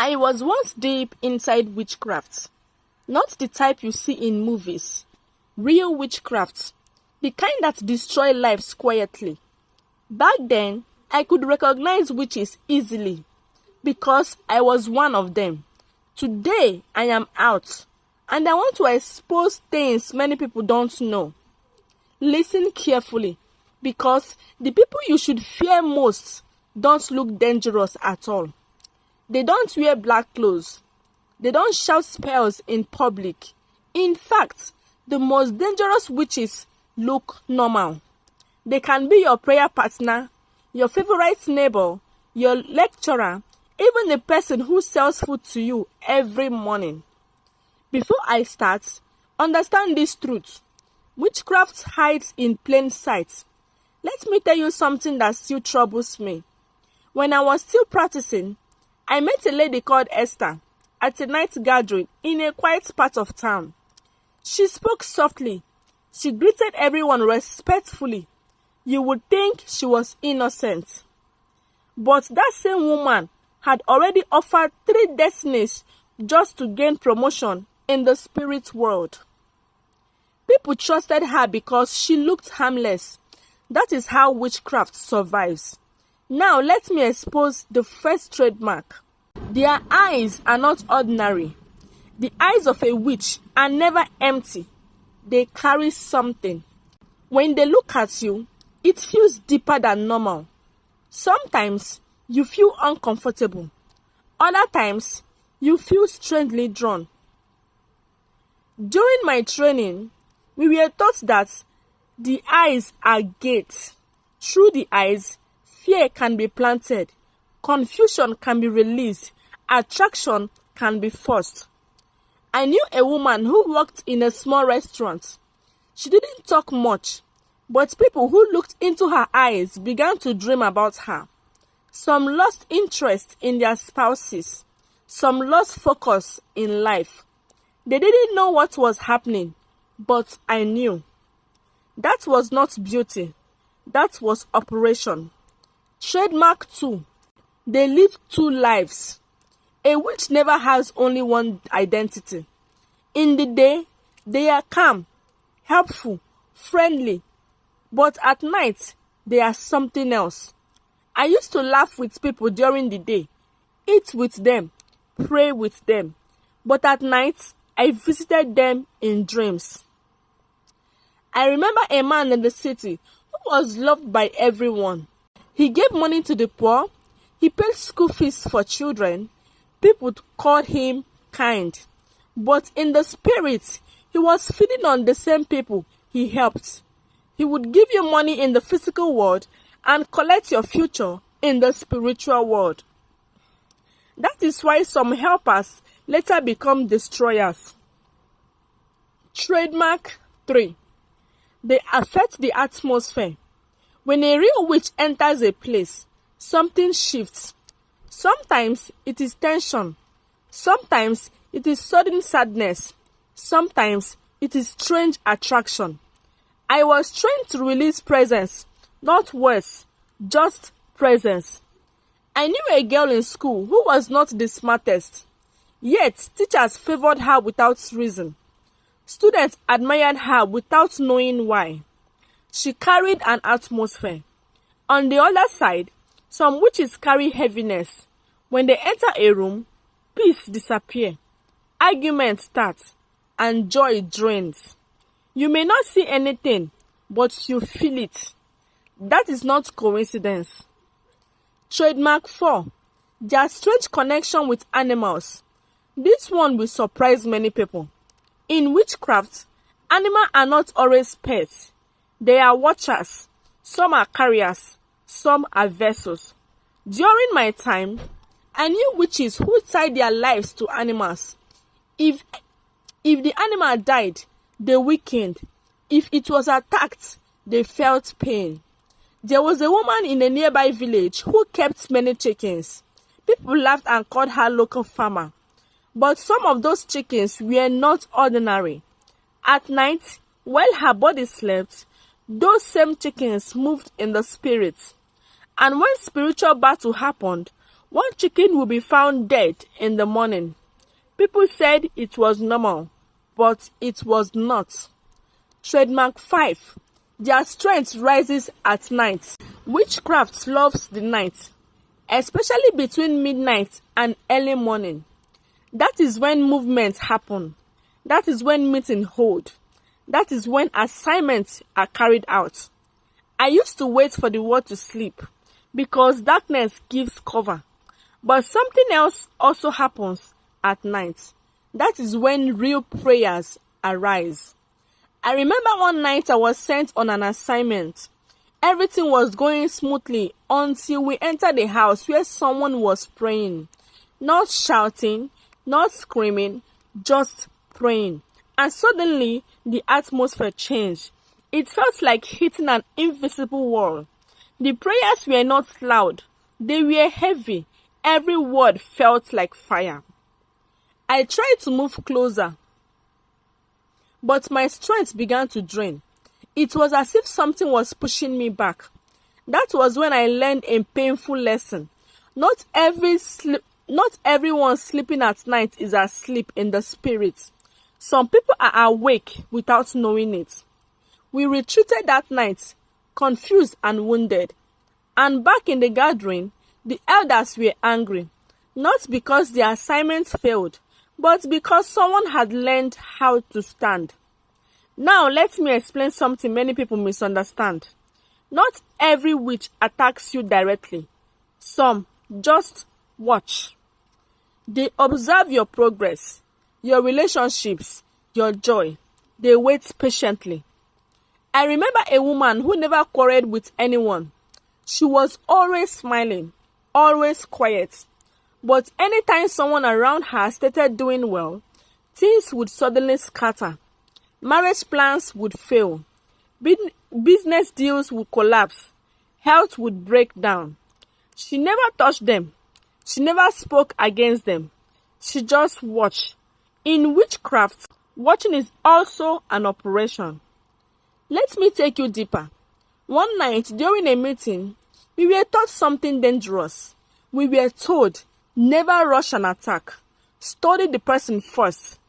I was once deep inside witchcraft. Not the type you see in movies. Real witchcraft. The kind that destroy lives quietly. Back then, I could recognize witches easily because I was one of them. Today, I am out, and I want to expose things many people don't know. Listen carefully, because the people you should fear most don't look dangerous at all. They don't wear black clothes. They don't shout spells in public. In fact, the most dangerous witches look normal. They can be your prayer partner, your favorite neighbor, your lecturer, even the person who sells food to you every morning. Before I start, understand this truth. Witchcraft hides in plain sight. Let me tell you something that still troubles me. When I was still practicing, I met a lady called Esther at a night gathering in a quiet part of town. She spoke softly. She greeted everyone respectfully. You would think she was innocent. But that same woman had already offered 3 destinies just to gain promotion in the spirit world. People trusted her because she looked harmless. That is how witchcraft survives. Now let me expose the first trademark. Their eyes are not ordinary. The eyes of a witch are never empty. They carry something. When they look at you, it feels deeper than normal. Sometimes you feel uncomfortable. Other times you feel strangely drawn. During my training, we were taught that the eyes are gates. Through the eyes, fear can be planted, confusion can be released, attraction can be forced. I knew a woman who worked in a small restaurant. She didn't talk much, but people who looked into her eyes began to dream about her. Some lost interest in their spouses. Some lost focus in life. They didn't know what was happening, but I knew. That was not beauty. That was operation. Trademark 2. They live 2 lives. A witch never has only one identity. In the day, they are calm, helpful, friendly. But at night, they are something else. I used to laugh with people during the day, eat with them, pray with them. But at night, I visited them in dreams. I remember a man in the city who was loved by everyone. He gave money to the poor. He paid school fees for children. People called him kind. But in the spirit, he was feeding on the same people he helped. He would give you money in the physical world and collect your future in the spiritual world. That is why some helpers later become destroyers. Trademark 3. They affect the atmosphere. When a real witch enters a place, something shifts. Sometimes it is tension. Sometimes it is sudden sadness. Sometimes it is strange attraction. I was trained to release presence, not words, just presence. I knew a girl in school who was not the smartest, yet teachers favored her without reason. Students admired her without knowing why. She carried an atmosphere. On the other side, some witches carry heaviness. When they enter a room, peace disappears, arguments start, and joy drains. You may not see anything, but you feel it. That is not coincidence. Trademark 4. Their strange connection with animals. This one will surprise many people. In witchcraft, animals are not always pets. They are watchers. Some are carriers. Some are vessels. During my time, I knew witches who tied their lives to animals. If the animal died, they weakened. If it was attacked, they felt pain. There was a woman in a nearby village who kept many chickens. People laughed and called her local farmer. But some of those chickens were not ordinary. At night, while her body slept, those same chickens moved in the spirit. And when spiritual battle happened, One chicken will be found dead in the morning. People said it was normal, but it was not. Trademark 5. Their strength rises at night. Witchcraft loves the night, especially between midnight and early morning. That is when movements happen. That is when meetings hold. That is when assignments are carried out. I used to wait for the world to sleep because darkness gives cover. But something else also happens at night. That is when real prayers arise. I remember one night I was sent on an assignment. Everything was going smoothly until we entered a house where someone was praying. Not shouting, not screaming, just praying. And suddenly, the atmosphere changed. It felt like hitting an invisible wall. The prayers were not loud. They were heavy. Every word felt like fire. I tried to move closer, but my strength began to drain. It was as if something was pushing me back. That was when I learned a painful lesson. Not everyone sleeping at night is asleep in the spirit. Some people are awake without knowing it. We retreated that night, confused and wounded. And back in the gathering, the elders were angry, not because the assignment failed, but because someone had learned how to stand. Now let me explain something many people misunderstand. Not every witch attacks you directly. Some just watch. They observe your progress, your relationships, your joy. They wait patiently. I remember a woman who never quarreled with anyone. She was always smiling, always quiet. But anytime someone around her started doing well, things would suddenly scatter. Marriage plans would fail. Business deals would collapse. Health would break down. She never touched them. She never spoke against them. She just watched. In witchcraft, watching is also an operation. Let me take you deeper. One night during a meeting, we were taught something dangerous. We were told, never rush an attack. Study the person first.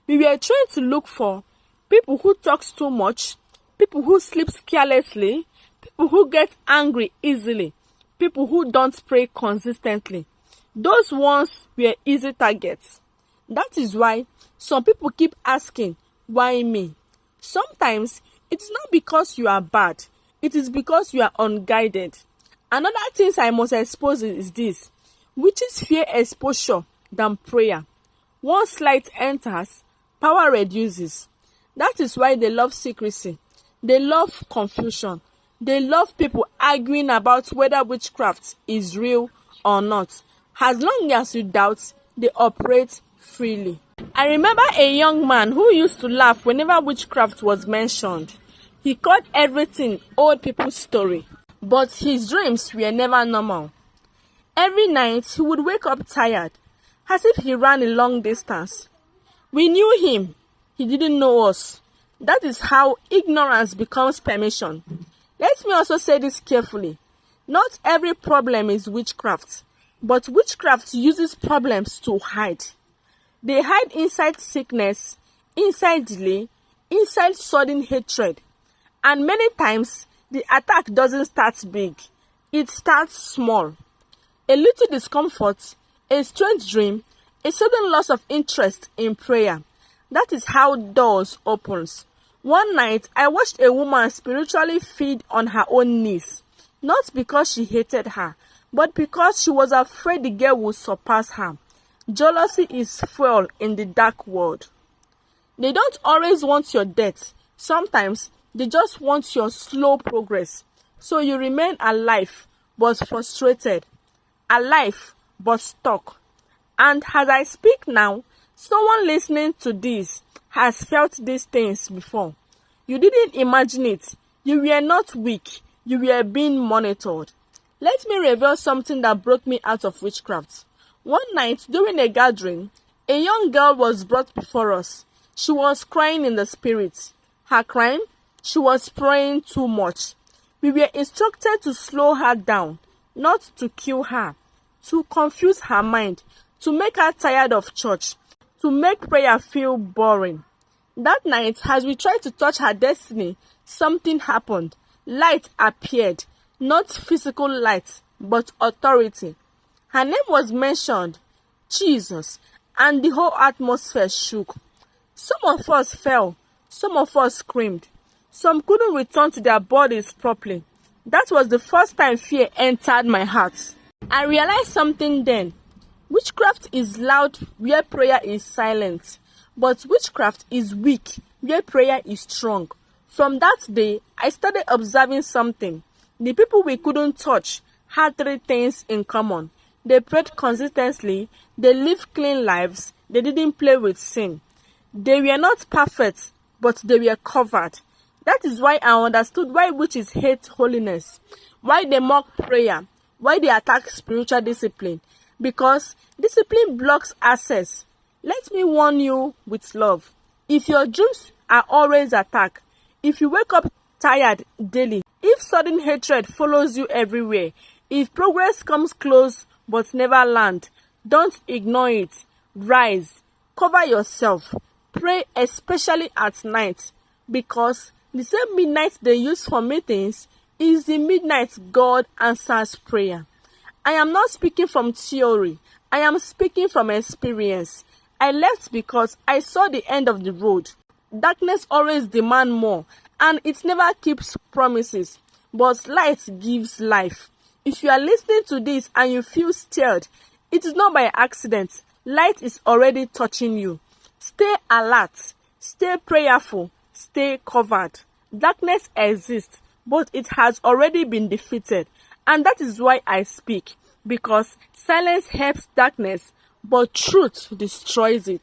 We were trained to look for people who talk too much, people who sleep carelessly, people who get angry easily, people who don't pray consistently. Those ones were easy targets. That is why some people keep asking, why me? Sometimes it's not because you are bad, it is because you are unguided. Another thing I must expose is this: witches fear exposure than prayer. Once light enters, power reduces. That is why they love secrecy. They love confusion. They love people arguing about whether witchcraft is real or not. As long as you doubt, they operate freely. I remember a young man who used to laugh whenever witchcraft was mentioned. He called everything old people's story, but his dreams were never normal. Every night he would wake up tired, as if he ran a long distance. We knew him. He didn't know us. That is how ignorance becomes permission. Let me also say this carefully. Not every problem is witchcraft, but witchcraft uses problems to hide. They hide inside sickness, inside delay, inside sudden hatred. And many times, the attack doesn't start big. It starts small. A little discomfort, a strange dream, a sudden loss of interest in prayer. That is how doors opens. One night, I watched a woman spiritually feed on her own knees. Not because she hated her, but because she was afraid the girl would surpass her. Jealousy is fuel in the dark world. They don't always want your death. Sometimes, they just want your slow progress. So you remain alive, but frustrated. Alive, but stuck. And as I speak now, someone listening to this has felt these things before. You didn't imagine it. You were not weak. You were being monitored. Let me reveal something that broke me out of witchcraft. One night during a gathering, a young girl was brought before us. She was crying in the spirit. Her crime? She was praying too much. We were instructed to slow her down, not to kill her, to confuse her mind, to make her tired of church, to make prayer feel boring. That night, as we tried to touch her destiny, something happened. Light appeared, not physical light, but authority. Her name was mentioned, Jesus, and the whole atmosphere shook. Some of us fell, some of us screamed, some couldn't return to their bodies properly. That was the first time fear entered my heart. I realized something then. Witchcraft is loud where prayer is silent, but witchcraft is weak where prayer is strong. From that day, I started observing something. The people we couldn't touch had three things in common. They prayed consistently, they lived clean lives, they didn't play with sin. They were not perfect, but they were covered. That is why I understood why witches hate holiness, why they mock prayer, why they attack spiritual discipline. Because discipline blocks access. Let me warn you with love. If your dreams are always attacked, if you wake up tired daily, if sudden hatred follows you everywhere, if progress comes close but never land, don't ignore it. Rise, cover yourself, pray especially at night, because the same midnight they use for meetings is the midnight God answers prayer. I am not speaking from theory. I am speaking from experience. I left because I saw the end of the road. Darkness always demands more, and it never keeps promises, but light gives life. If you are listening to this and you feel scared, it is not by accident. Light is already touching you. Stay alert, stay prayerful, stay covered. Darkness exists, but it has already been defeated. And that is why I speak, because silence helps darkness, but truth destroys it.